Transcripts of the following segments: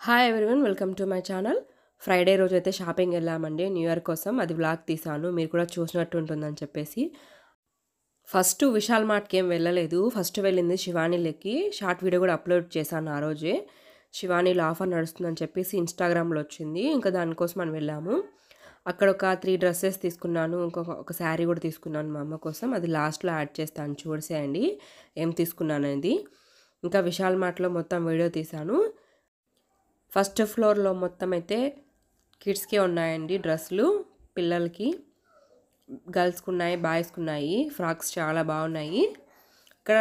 Hi everyone, welcome to my channel. Friday రోజు అయితే shopping వెళ్ళామండి న్యూ ఇయర్ కోసం. అది వ్లాగ్ తీసాను, మీరు కూడా చూసినట్టు ఉంటుందని చెప్పేసి. ఫస్ట్ విశాల్ మార్ట్కి ఏం వెళ్ళలేదు. ఫస్ట్ వెళ్ళింది శివానీలకి. షార్ట్ వీడియో కూడా అప్లోడ్ చేశాను ఆ రోజే. శివానీలో ఆఫర్ నడుస్తుందని చెప్పేసి ఇన్స్టాగ్రామ్లో వచ్చింది. ఇంకా దానికోసం మనం వెళ్ళాము. అక్కడ ఒక 3 డ్రెస్సెస్ తీసుకున్నాను, ఒక శారీ కూడా తీసుకున్నాను మా అమ్మ కోసం. అది లాస్ట్లో యాడ్ చేస్తాను, చూసేయండి ఏం తీసుకున్నాను అనేది. ఇంకా విశాల్ మార్ట్లో మొత్తం వీడియో తీశాను. ఫస్ట్ ఫ్లోర్లో మొత్తం అయితే కిడ్స్కే ఉన్నాయండి డ్రెస్సులు. పిల్లలకి గర్ల్స్కి ఉన్నాయి, బాయ్స్కి ఉన్నాయి. ఫ్రాక్స్ చాలా బాగున్నాయి. ఇక్కడ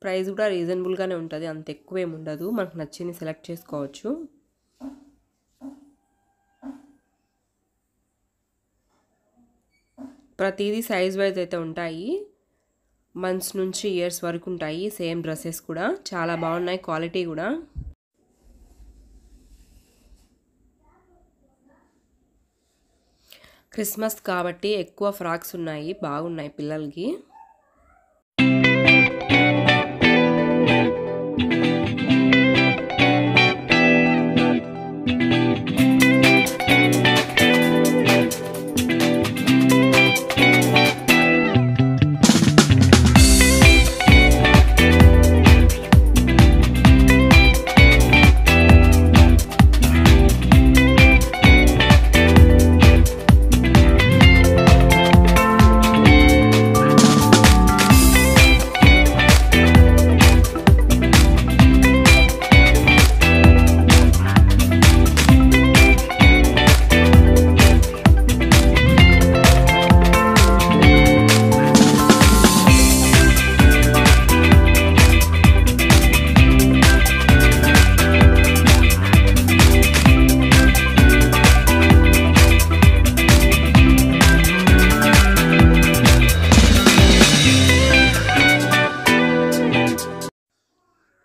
ప్రైస్ కూడా రీజనబుల్గానే ఉంటుంది, అంత ఎక్కువ ఏమి ఉండదు. మనకు నచ్చింది సెలెక్ట్ చేసుకోవచ్చు. ప్రతిదీ సైజ్ వైజ్ అయితే ఉంటాయి. మంత్స్ నుంచి ఇయర్స్ వరకు ఉంటాయి సేమ్ డ్రెస్సెస్ కూడా. చాలా బాగున్నాయి, క్వాలిటీ కూడా. క్రిస్మస్ కాబట్టి ఎక్కువ ఫ్రాక్స్ ఉన్నాయి, బాగున్నాయి పిల్లలకి.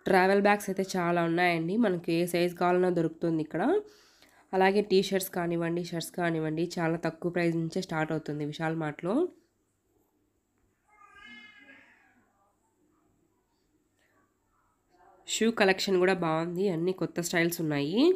ట్రావెల్ బ్యాగ్స్ అయితే చాలా ఉన్నాయండి. మనకి ఏ సైజ్ కావాలన్నా దొరుకుతుంది ఇక్కడ. అలాగే టీ షర్ట్స్ కానివ్వండి, షర్ట్స్ కానివ్వండి, చాలా తక్కువ ప్రైస్ నుంచే స్టార్ట్ అవుతుంది విశాల్ మార్ట్లో. షూ కలెక్షన్ కూడా బాగుంది, అన్ని కొత్త స్టైల్స్ ఉన్నాయి.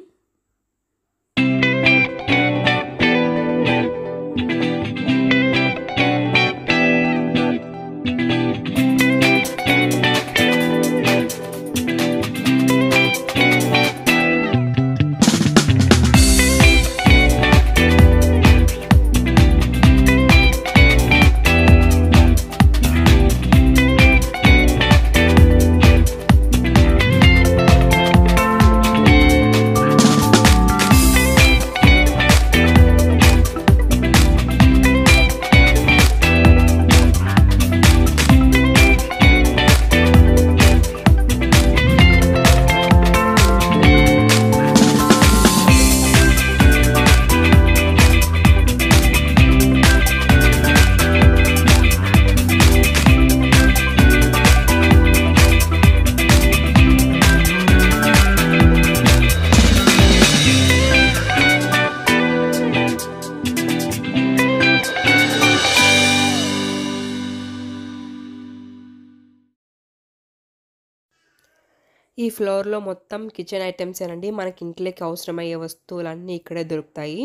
ఈ ఫ్లోర్లో మొత్తం కిచెన్ ఐటమ్స్ ఏనండి. మనకి ఇంట్లోకి అవసరమయ్యే వస్తువులన్నీ ఇక్కడే దొరుకుతాయి.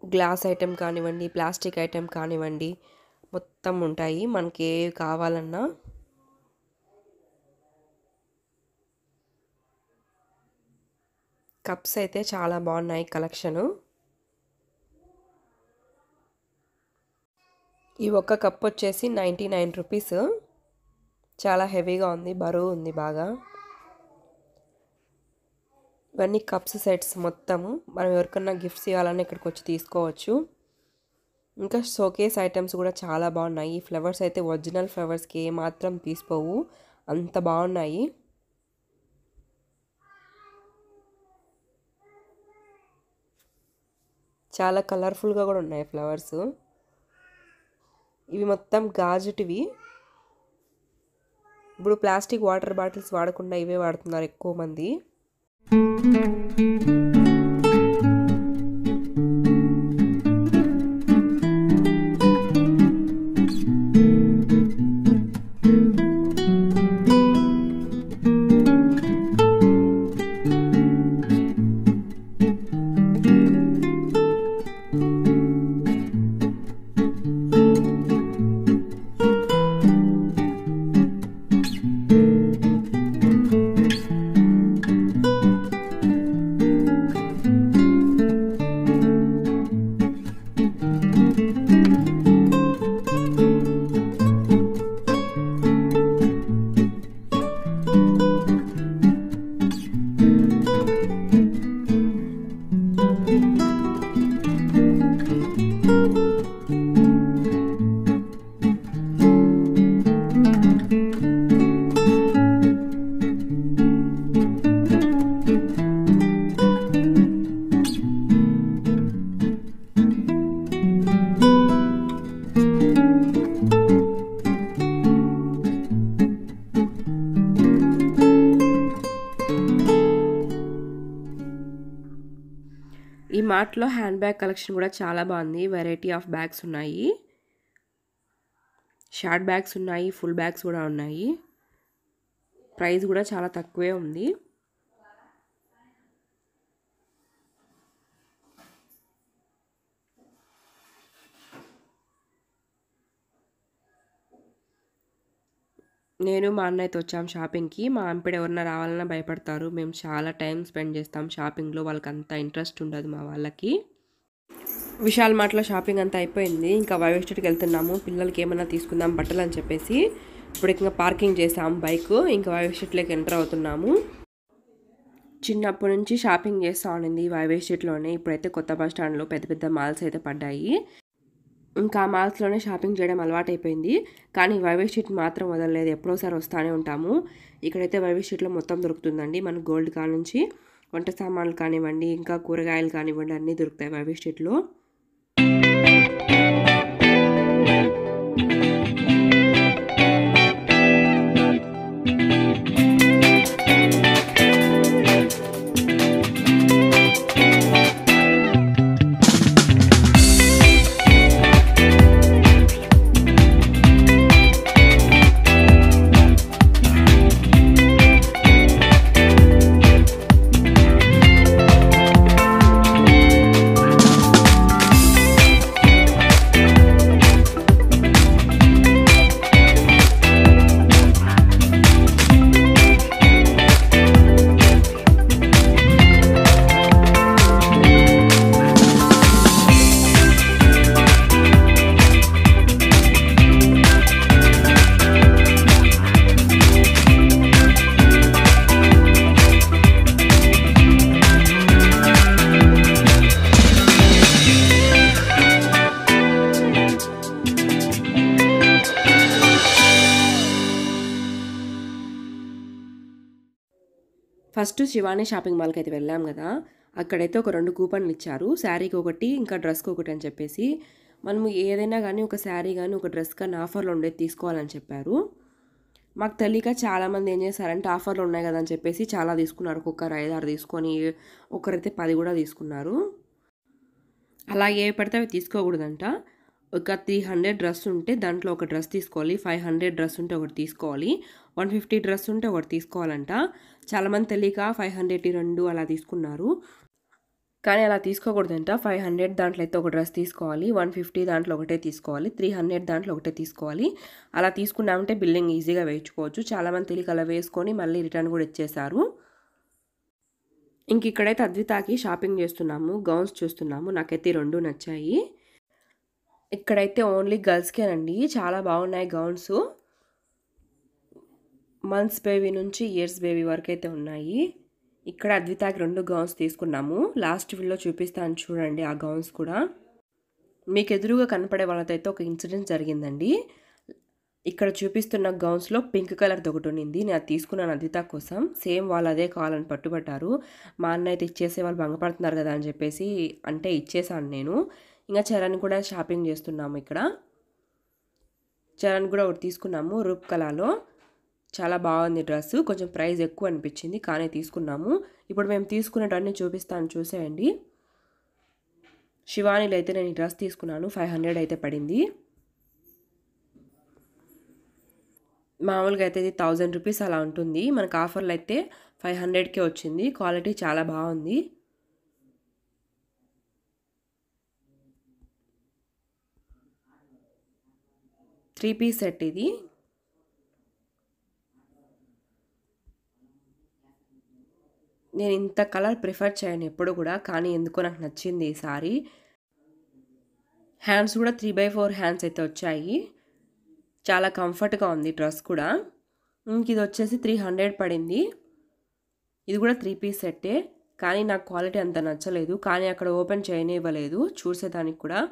గ్లాస్ ఐటెం కానివ్వండి, ప్లాస్టిక్ ఐటెం కానివ్వండి, మొత్తం ఉంటాయి మనకి ఏవి కావాలన్నా. కప్స్ అయితే చాలా బాగున్నాయి కలెక్షను. ఈ ఒక్క కప్ వచ్చేసి 99 రూపీస్. చాలా హెవీగా ఉంది, బరువు ఉంది బాగా. ఇవన్నీ కప్స్ సెట్స్ మొత్తము. మనం ఎవరికన్నా గిఫ్ట్స్ ఇవ్వాలన్నా ఇక్కడికి వచ్చి తీసుకోవచ్చు. ఇంకా షోకేస్ ఐటమ్స్ కూడా చాలా బాగున్నాయి. ఈ ఫ్లవర్స్ అయితే ఒరిజినల్ ఫ్లవర్స్కి ఏమాత్రం తీసిపోవు, అంత బాగున్నాయి. చాలా కలర్ఫుల్గా కూడా ఉన్నాయి ఫ్లవర్స్. ఇవి మొత్తం గాజుటివి. ఇప్పుడు ప్లాస్టిక్ వాటర్ బాటిల్స్ వాడకుండా ఇవే వాడుతున్నారు ఎక్కువ మంది. ఈ మార్ట్లో హ్యాండ్ బ్యాగ్ కలెక్షన్ కూడా చాలా బాగుంది. వెరైటీ ఆఫ్ బ్యాగ్స్ ఉన్నాయి. షార్ట్ బ్యాగ్స్ ఉన్నాయి, ఫుల్ బ్యాగ్స్ కూడా ఉన్నాయి. ప్రైస్ కూడా చాలా తక్కువే ఉంది. నేను మా అన్నయ్యతో వచ్చాం షాపింగ్కి. మా అంపిడ ఎవరన్నా రావాలన్నా భయపడతారు. మేము చాలా టైం స్పెండ్ చేస్తాం షాపింగ్లో. వాళ్ళకి అంత ఇంట్రెస్ట్ ఉండదు మా వాళ్ళకి. విశాల్ మార్ట్లో షాపింగ్ అంతా అయిపోయింది. ఇంకా వైవ్ స్ట్రీట్కి వెళ్తున్నాము. పిల్లలకి ఏమైనా తీసుకుందాం బట్టలు అని చెప్పేసి ఇప్పుడు ఇంకా పార్కింగ్ చేసాము బైక్. ఇంకా వైవ్ స్ట్రీట్లోకి ఎంటర్ అవుతున్నాము. చిన్నప్పటి నుంచి షాపింగ్ చేస్తూ ఉండింది వైవ్ స్ట్రీట్లోనే. ఇప్పుడైతే కొత్త బస్ స్టాండ్లో పెద్ద పెద్ద మాల్స్ అయితే పడ్డాయి. ఇంకా మాల్స్లోనే షాపింగ్ చేయడం అలవాటైపోయింది. కానీ వైవ్ స్ట్రీట్ మాత్రం వదలలేదు. ఎప్పుడోసారి వస్తూనే ఉంటాము. ఇక్కడైతే వైవ్ స్ట్రీట్లో మొత్తం దొరుకుతుందండి. మనకు గోల్డ్ కా నుంచి వంట సామాన్లు కానివ్వండి, ఇంకా కూరగాయలు కానివ్వండి, అన్నీ దొరుకుతాయి వైవ్ స్ట్రీట్లో. ఫస్ట్ శివాని షాపింగ్ మాల్కి అయితే వెళ్ళాం కదా. అక్కడైతే ఒక 2 కూపన్లు ఇచ్చారు. శారీకి ఒకటి, ఇంకా డ్రెస్కి ఒకటి అని చెప్పేసి. మనము ఏదైనా కానీ ఒక శారీ కానీ ఒక డ్రెస్ కానీ ఆఫర్లో ఉండేది తీసుకోవాలని చెప్పారు. మాకు తెలియక చాలామంది ఏం చేశారంటే ఆఫర్లు ఉన్నాయి కదా అని చెప్పేసి చాలా తీసుకున్నారు. ఒక్కొక్కరు 5-6 తీసుకొని ఒకరైతే 10 కూడా తీసుకున్నారు. అలా ఏ పడితే అవి తీసుకోకూడదంట. ఒక 300 డ్రెస్ ఉంటే దాంట్లో ఒక డ్రెస్ తీసుకోవాలి. 500 డ్రెస్ ఉంటే ఒకటి తీసుకోవాలి. 150 డ్రెస్ ఉంటే ఒకటి తీసుకోవాలంట. చాలామంది తెలియక 500 2 అలా తీసుకున్నారు. కానీ అలా తీసుకోకూడదంట. 500 దాంట్లో అయితే ఒక డ్రెస్ తీసుకోవాలి. 150 దాంట్లో ఒకటే తీసుకోవాలి. 300 దాంట్లో ఒకటే తీసుకోవాలి. అలా తీసుకున్నామంటే బిల్లింగ్ ఈజీగా వేయించుకోవచ్చు. చాలామంది తెలియక అలా వేసుకొని మళ్ళీ రిటర్న్ కూడా ఇచ్చేశారు. ఇంక ఇక్కడైతే అద్వితాకి షాపింగ్ చేస్తున్నాము. గౌన్స్ చూస్తున్నాము. నాకైతే 2 నచ్చాయి. ఇక్కడైతే ఓన్లీ గర్ల్స్కేనండి. చాలా బాగున్నాయి గౌన్స్. మంత్స్ బేబీ నుంచి ఇయర్స్ బేబీ వరకు అయితే ఉన్నాయి. ఇక్కడ అద్వితాకి 2 గౌన్స్ తీసుకున్నాము. లాస్ట్ వీడియోలో చూపిస్తాను చూడండి ఆ గౌన్స్ కూడా. మీకు ఎదురుగా కనపడే వాళ్ళతో అయితే ఒక ఇన్సిడెంట్ జరిగిందండి. ఇక్కడ చూపిస్తున్న గౌన్స్లో పింక్ కలర్ది ఒకటి ఉన్నింది. నేను అది తీసుకున్నాను అద్వితా కోసం. సేమ్ వాళ్ళు అదే కావాలని పట్టుబట్టారు. మా అన్న అయితే ఇచ్చేసే వాళ్ళు భంగపడుతున్నారు కదా అని చెప్పేసి అంటే ఇచ్చేసాను నేను. ఇంకా చరణ్ కూడా షాపింగ్ చేస్తున్నాము. ఇక్కడ చరణ్ కూడా ఒకటి తీసుకున్నాము రూప్ కలర్లో. చాలా బాగుంది డ్రెస్. కొంచెం ప్రైస్ ఎక్కువ అనిపించింది కానీ తీసుకున్నాము. ఇప్పుడు మేము తీసుకునేటన్నీ చూపిస్తాను చూసేయండి. శివానీలో అయితే నేను ఈ డ్రెస్ తీసుకున్నాను. 500 అయితే పడింది. మామూలుగా అయితే ఇది 1000 రూపీస్ అలా ఉంటుంది. మనకు ఆఫర్లో అయితే 500కే వచ్చింది. క్వాలిటీ చాలా బాగుంది. త్రీ పీస్ సెట్ ఇది. నేను ఇంత కలర్ ప్రిఫర్ చేయను ఎప్పుడు కూడా, కానీ ఎందుకో నాకు నచ్చింది ఈసారి. హ్యాండ్స్ కూడా 3/4 హ్యాండ్స్ అయితే వచ్చాయి. చాలా కంఫర్ట్గా ఉంది డ్రెస్ కూడా. ఇది వచ్చేసి 300 పడింది. ఇది కూడా 3 పీస్ సెట్టే. కానీ నాకు క్వాలిటీ అంత నచ్చలేదు. కానీ అక్కడ ఓపెన్ చేయనివ్వలేదు చూసేదానికి కూడా.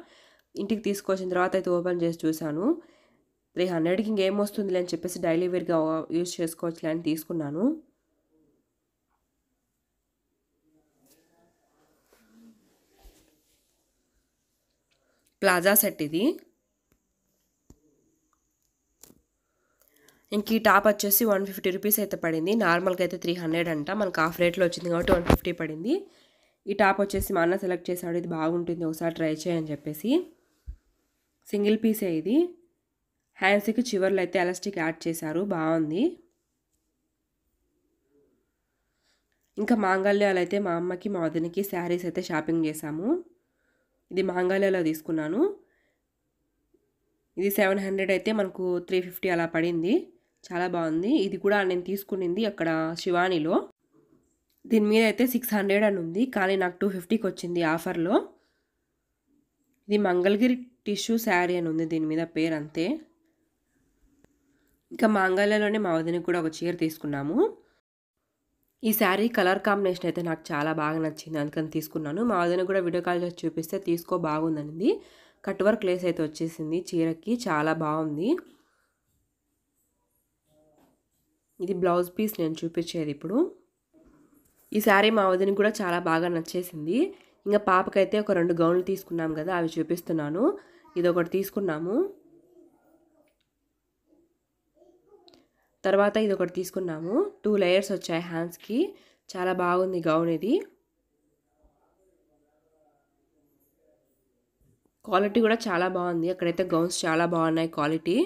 ఇంటికి తీసుకొచ్చిన తర్వాత అయితే ఓపెన్ చేసి చూశాను. 300కి ఇంకేం వస్తుందిలే అని చెప్పేసి డైలీ వేర్గా యూజ్ చేసుకోవచ్చులే అని తీసుకున్నాను. ప్లాజా సెట్ ఇది. ఇంక ఈ టాప్ వచ్చేసి 150 రూపీస్ అయితే పడింది. నార్మల్గా అయితే 300 అంట. మనకు ఆఫ్ రేట్లో వచ్చింది కాబట్టి 150 పడింది. ఈ టాప్ వచ్చేసి మా అన్న సెలెక్ట్ చేశాడు, ఇది బాగుంటుంది ఒకసారి ట్రై చేయని చెప్పేసి. సింగిల్ పీసే ఇది. హ్యాండ్స్కి చివర్లో అయితే ఎలాస్టిక్ యాడ్ చేశారు, బాగుంది. ఇంకా మాంగళ్యాలు అయితే మా అమ్మకి మా వదినకి శారీస్ అయితే షాపింగ్ చేశాము. ఇది మాంగళ్యాలో తీసుకున్నాను. ఇది 700 అయితే మనకు 350 అలా పడింది, చాలా బాగుంది. ఇది కూడా నేను తీసుకునింది అక్కడ శివానీలో. దీని మీద అయితే 600 అని ఉంది, కానీ నాకు 250కి వచ్చింది ఆఫర్లో. ఇది మంగళగిరి టిష్యూ శారీ అని ఉంది దీని మీద పేరు, అంతే. ఇంకా మాంగళ్యలోనే మా వదినకి కూడా ఒక చీర తీసుకున్నాము. ఈ శారీ కలర్ కాంబినేషన్ అయితే నాకు చాలా బాగా నచ్చింది, అందుకని తీసుకున్నాను. మా వదిన కూడా వీడియో కాల్ చేసి చూపిస్తే తీసుకో బాగుందనింది. కట్ వర్క్ లేస్ అయితే వచ్చేసింది చీరకి, చాలా బాగుంది. ఇది బ్లౌజ్ పీస్ నేను చూపించేది ఇప్పుడు. ఈ శారీ మా వదినకి కూడా చాలా బాగా నచ్చేసింది. ఇంకా పాపకైతే ఒక 2 గౌన్లు తీసుకున్నాం కదా, అవి చూపిస్తున్నాను. ఇది ఒకటి తీసుకున్నాము, తర్వాత ఇది ఒకటి తీసుకున్నాము. 2 లేయర్స్ వచ్చాయి హ్యాండ్స్కి, చాలా బాగుంది గౌన్. ఇది క్వాలిటీ కూడా చాలా బాగుంది, అక్కడైతే గౌన్స్ చాలా బాగున్నాయి క్వాలిటీ.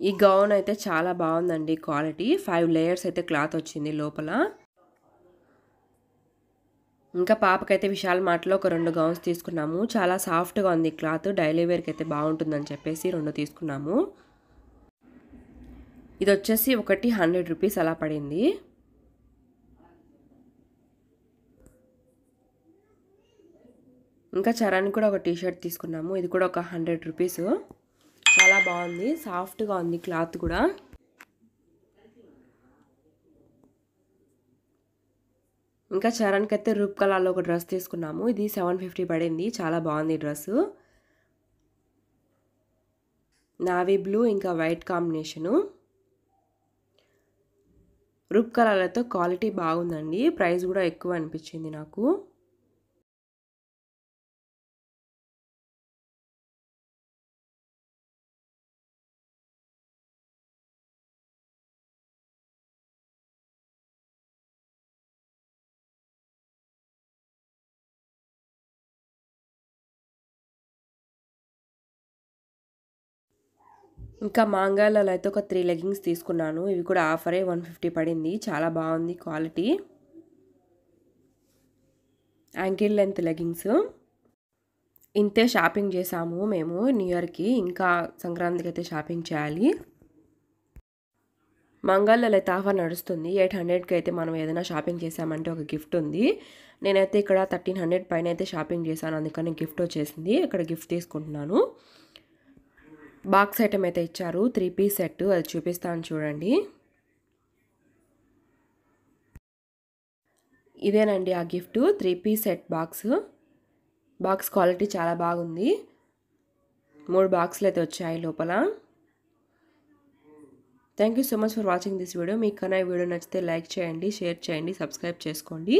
ఈ గౌన్ అయితే చాలా బాగుందండి క్వాలిటీ. 5 లేయర్స్ అయితే క్లాత్ వచ్చింది లోపల. ఇంకా పాపకైతే విశాల్ మార్ట్లో ఒక 2 గౌన్స్ తీసుకున్నాము. చాలా సాఫ్ట్గా ఉంది క్లాత్, డైలీ వేర్కి అయితే బాగుంటుందని చెప్పేసి 2 తీసుకున్నాము. ఇది వచ్చేసి ఒకటి 100 రూపీస్ అలా పడింది. ఇంకా చరణ్ కూడా ఒక టీషర్ట్ తీసుకున్నాము, ఇది కూడా ఒక 100 రూపీస్. చాలా బాగుంది, సాఫ్ట్గా ఉంది క్లాత్ కూడా. ఇంకా చరణ్కి అయితే రూప్ కలర్లో ఒక డ్రెస్ తీసుకున్నాము, ఇది 750 పడింది, చాలా బాగుంది డ్రెస్సు. నావీ బ్లూ ఇంకా వైట్ కాంబినేషను. రూప్ కలర్లతో క్వాలిటీ బాగుందండి, ప్రైస్ కూడా ఎక్కువ అనిపించింది నాకు. ఇంకా మాంగాలలో అయితే ఒక 3 లెగ్గింగ్స్ తీసుకున్నాను, ఇవి కూడా ఆఫరే 150 పడింది, చాలా బాగుంది క్వాలిటీ. Ankle length leggings. ఇంతే షాపింగ్ చేసాము మేము న్యూ ఇయర్కి, ఇంకా సంక్రాంతికి అయితే షాపింగ్ చేయాలి. మంగళలో అయితే ఆఫర్ నడుస్తుంది. 800కి అయితే మనం ఏదైనా షాపింగ్ చేసామంటే ఒక గిఫ్ట్ ఉంది. నేనైతే ఇక్కడ 1300 పైన అయితే షాపింగ్ చేశాను, అందుకని గిఫ్ట్ వచ్చేసింది. ఇక్కడ గిఫ్ట్ తీసుకుంటున్నాను. బాక్స్ ఐటమ్ అయితే ఇచ్చారు, 3 పీస్ సెట్, అది చూపిస్తాను చూడండి. ఇదేనండి ఆ gift, 3 piece set box. Box quality చాలా బాగుంది. 3 బాక్సులు అయితే వచ్చాయి లోపల. Thank you so much for watching this video. మీకు కన్నా ఈ వీడియో నచ్చితే లైక్ చేయండి, షేర్ చేయండి, సబ్స్క్రైబ్ చేసుకోండి.